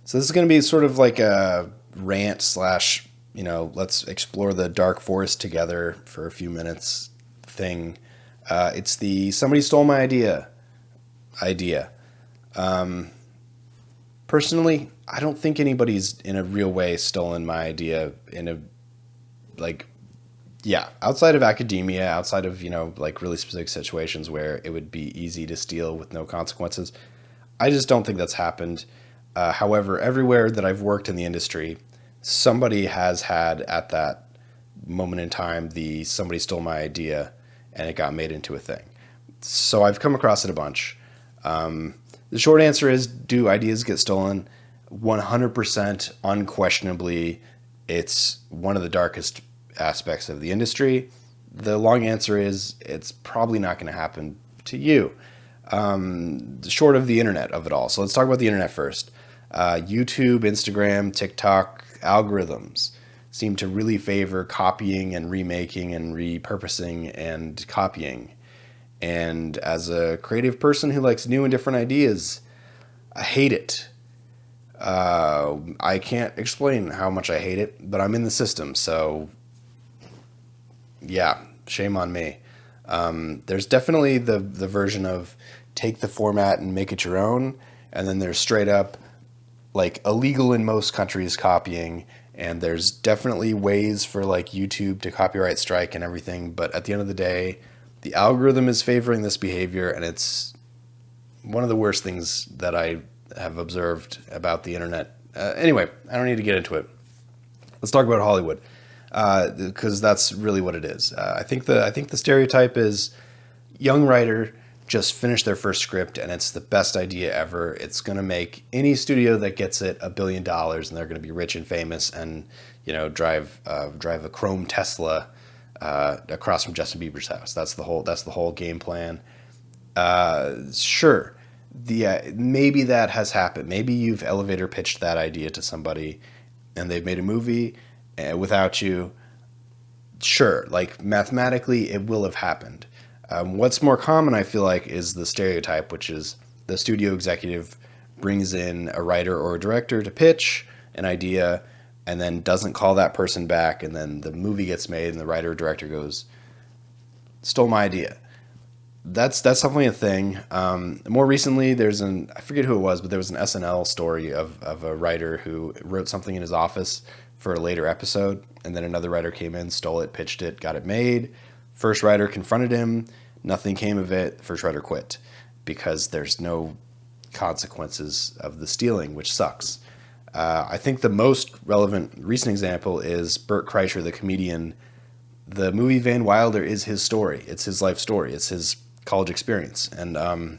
So this is going to be sort of like a rant slash, let's explore the dark forest together for a few minutes thing. It's the somebody stole my idea. Personally, I don't think anybody's in a real way stolen my idea in a like yeah, outside of academia, outside of, like really specific situations where it would be easy to steal with no consequences. I just don't think that's happened. However, everywhere that I've worked in the industry, somebody has had at that moment in time the somebody stole my idea and it got made into a thing. So I've come across it a bunch. The short answer is, do ideas get stolen? 100% unquestionably, it's one of the darkest aspects of the industry. The long answer is, it's probably not going to happen to you, short of the internet of it all. So let's talk about the internet first. YouTube, Instagram, TikTok algorithms seem to really favor copying and remaking and repurposing and copying. And as a creative person who likes new and different ideas, I hate it. I can't explain how much I hate it, but I'm in the system, so yeah, shame on me. There's definitely the version of take the format and make it your own, and then there's straight up like illegal in most countries copying, and there's definitely ways for like YouTube to copyright strike and everything, but at the end of the day, the algorithm is favoring this behavior, and it's one of the worst things that I have observed about the internet. Anyway, I don't need to get into it. Let's talk about Hollywood, because that's really what it is. I think the stereotype is young writer just finished their first script and it's the best idea ever. It's going to make any studio that gets it $1 billion, and they're going to be rich and famous, and drive a chrome Tesla across from Justin Bieber's house. That's the whole game plan. Sure, maybe that has happened. Maybe you've elevator pitched that idea to somebody, and they've made a movie without you. Sure, like mathematically, it will have happened. What's more common, I feel like, is the stereotype, which is the studio executive brings in a writer or a director to pitch an idea and then doesn't call that person back, and then the movie gets made and the writer or director goes, stole my idea. That's definitely a thing. More recently, I forget who it was, but there was an SNL story of a writer who wrote something in his office for a later episode, and then another writer came in, stole it, pitched it, got it made. First writer confronted him. Nothing came of it. First writer quit because there's no consequences of the stealing, which sucks. I think the most relevant recent example is Bert Kreischer, the comedian. The movie Van Wilder is his story. It's his life story. It's his college experience. And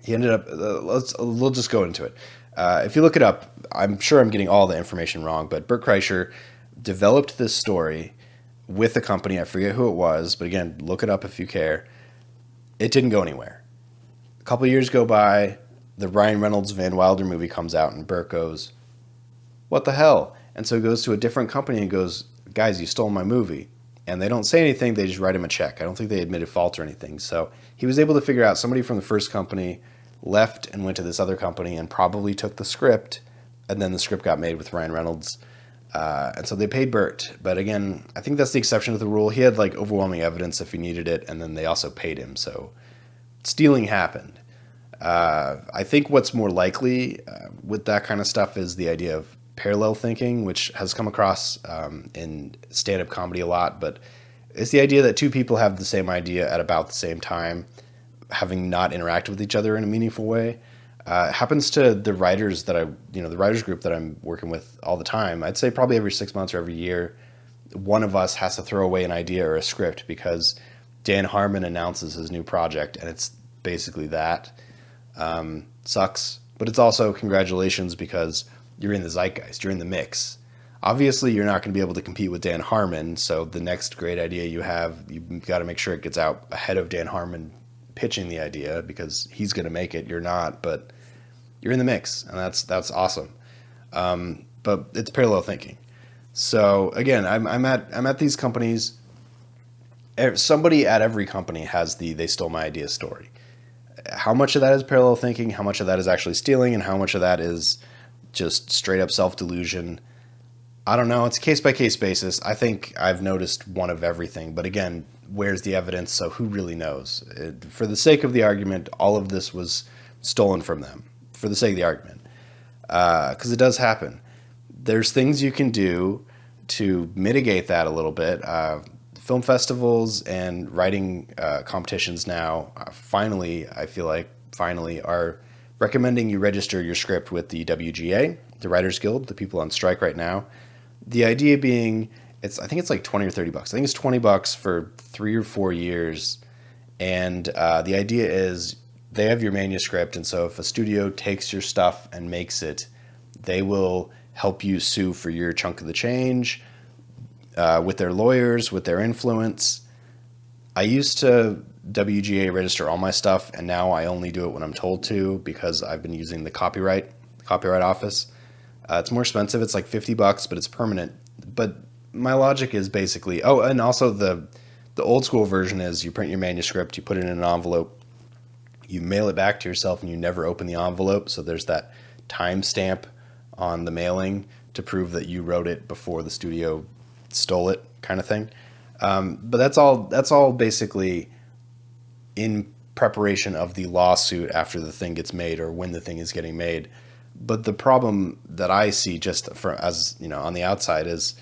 he ended up, we'll just go into it. If you look it up, I'm sure I'm getting all the information wrong, but Bert Kreischer developed this story with a company. I forget who it was, but again, look it up if you care. It didn't go anywhere. A couple of years go by, the Ryan Reynolds Van Wilder movie comes out, and Bert goes, what the hell? And so he goes to a different company and goes, guys, you stole my movie. And they don't say anything, they just write him a check. I don't think they admitted fault or anything. So he was able to figure out somebody from the first company left and went to this other company and probably took the script, and then the script got made with Ryan Reynolds. And so they paid Bert. But again, I think that's the exception to the rule. He had like overwhelming evidence if he needed it, and then they also paid him. So stealing happened. I think what's more likely with that kind of stuff is the idea of parallel thinking, which has come across in stand-up comedy a lot. But it's the idea that two people have the same idea at about the same time, having not interacted with each other in a meaningful way. It happens to the writers the writers group that I'm working with all the time. I'd say probably every 6 months or every year, one of us has to throw away an idea or a script because Dan Harmon announces his new project, and it's basically that. Sucks, but it's also congratulations because you're in the zeitgeist, you're in the mix. Obviously, you're not going to be able to compete with Dan Harmon, so the next great idea you have, you've got to make sure it gets out ahead of Dan Harmon pitching the idea, because he's going to make it, you're not, but you're in the mix, and that's awesome. But it's parallel thinking. So again, I'm at these companies. Somebody at every company has the they stole my idea story. How much of that is parallel thinking? How much of that is actually stealing? And how much of that is just straight up self-delusion. I don't know. It's a case-by-case basis. I think I've noticed one of everything. But again, where's the evidence? So who really knows? For the sake of the argument, all of this was stolen from them. For the sake of the argument. Because it does happen. There's things you can do to mitigate that a little bit. Film festivals and writing competitions now, I feel like finally are recommending you register your script with the WGA, the Writers Guild, the people on strike right now. The idea being, I think it's like 20 or 30 bucks. I think it's $20 for 3 or 4 years. And the idea is they have your manuscript. And so if a studio takes your stuff and makes it, they will help you sue for your chunk of the change with their lawyers, with their influence. I used to WGA register all my stuff, and now I only do it when I'm told to because I've been using the copyright office. It's more expensive. It's like $50, but it's permanent. But my logic is basically, oh, and also the old school version is you print your manuscript, you put it in an envelope, you mail it back to yourself, and you never open the envelope. So there's that time stamp on the mailing to prove that you wrote it before the studio stole it, kind of thing. But that's all basically in preparation of the lawsuit after the thing gets made or when the thing is getting made. But the problem that I see just as you know on the outside is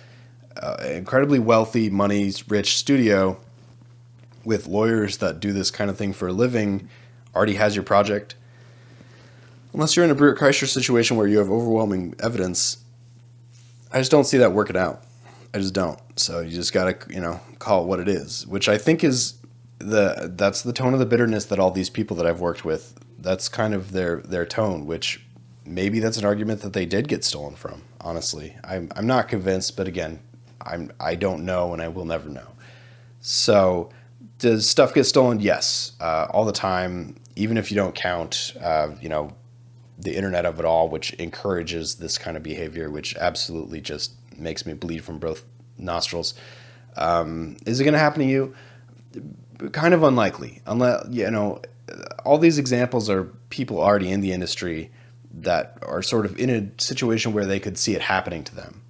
incredibly wealthy, money-rich studio with lawyers that do this kind of thing for a living already has your project. Unless you're in a Bert Kreischer situation where you have overwhelming evidence, I just don't see that working out. I just don't. So you just gotta, call it what it is, which I think is that's the tone of the bitterness that all these people that I've worked with, that's kind of their tone, which maybe that's an argument that they did get stolen from. Honestly, I'm not convinced, but again, I don't know and I will never know. So does stuff get stolen? Yes, all the time. Even if you don't count, the internet of it all, which encourages this kind of behavior, which absolutely just makes me bleed from both nostrils. Is it going to happen to you? Kind of unlikely. Unless, all these examples are people already in the industry that are sort of in a situation where they could see it happening to them.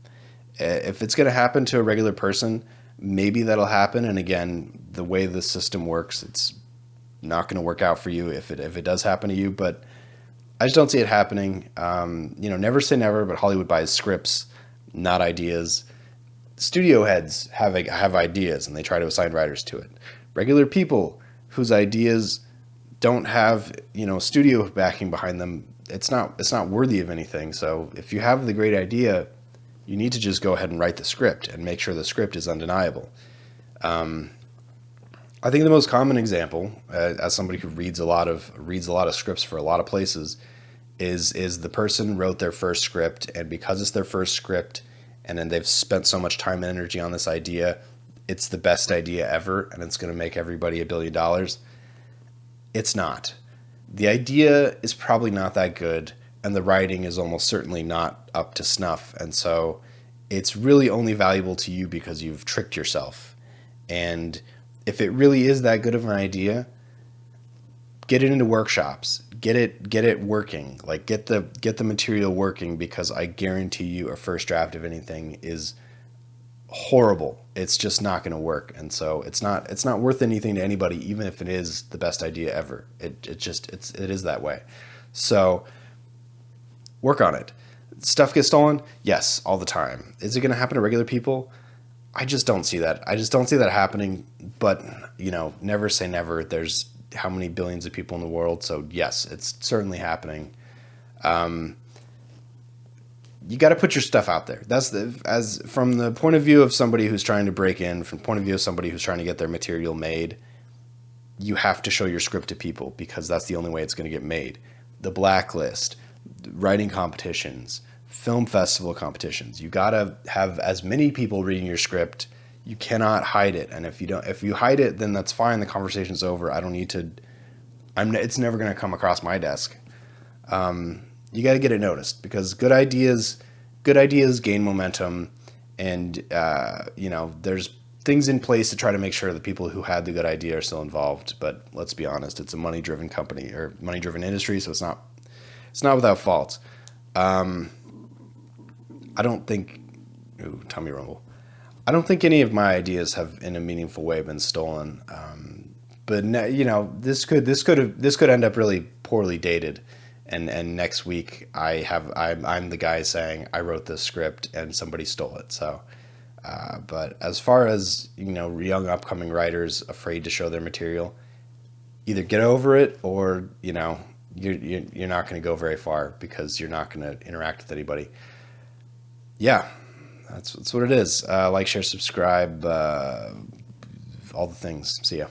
If it's going to happen to a regular person, maybe that'll happen. And again, the way the system works, it's not going to work out for you if it does happen to you. But I just don't see it happening. Never say never, but Hollywood buys scripts, not ideas. Studio heads have ideas and they try to assign writers to it. Regular people whose ideas don't have, studio backing behind them, it's not worthy of anything. So if you have the great idea, you need to just go ahead and write the script and make sure the script is undeniable. I think the most common example, as somebody who reads a lot of scripts for a lot of places, is the person wrote their first script, and because it's their first script, and then they've spent so much time and energy on this idea, it's the best idea ever, and it's going to make everybody $1 billion. It's not. The idea is probably not that good, and the writing is almost certainly not up to snuff, and so it's really only valuable to you because you've tricked yourself. And if it really is that good of an idea, get it into workshops, get it working, like get the material working, because I guarantee you a first draft of anything is horrible. It's just not going to work. And so it's not worth anything to anybody, even if it is the best idea ever. It is that way. So work on it. Stuff gets stolen? Yes, all the time. Is it going to happen to regular people? I just don't see that. I just don't see that happening. But, never say never. There's how many billions of people in the world. So yes, it's certainly happening. You got to put your stuff out there. That's as from the point of view of somebody who's trying to break in, from the point of view of somebody who's trying to get their material made, you have to show your script to people because that's the only way it's going to get made. The blacklist, writing competitions, film festival competitions. You got to have as many people reading your script. You cannot hide it. And if you hide it, then that's fine. The conversation's over. I don't need to, it's never going to come across my desk. You got to get it noticed because good ideas gain momentum, and there's things in place to try to make sure the people who had the good idea are still involved. But let's be honest, it's a money-driven company or money-driven industry, so it's not without fault. I don't think. Ooh, tummy rumble. I don't think any of my ideas have, in a meaningful way, been stolen. But you know, this could end up really poorly dated, and next week I'm the guy saying I wrote this script and somebody stole it. So, but as far as you know, young upcoming writers afraid to show their material, either get over it or you know you're not going to go very far because you're not going to interact with anybody. Yeah, that's what it is. Like, share, subscribe, all the things. See ya.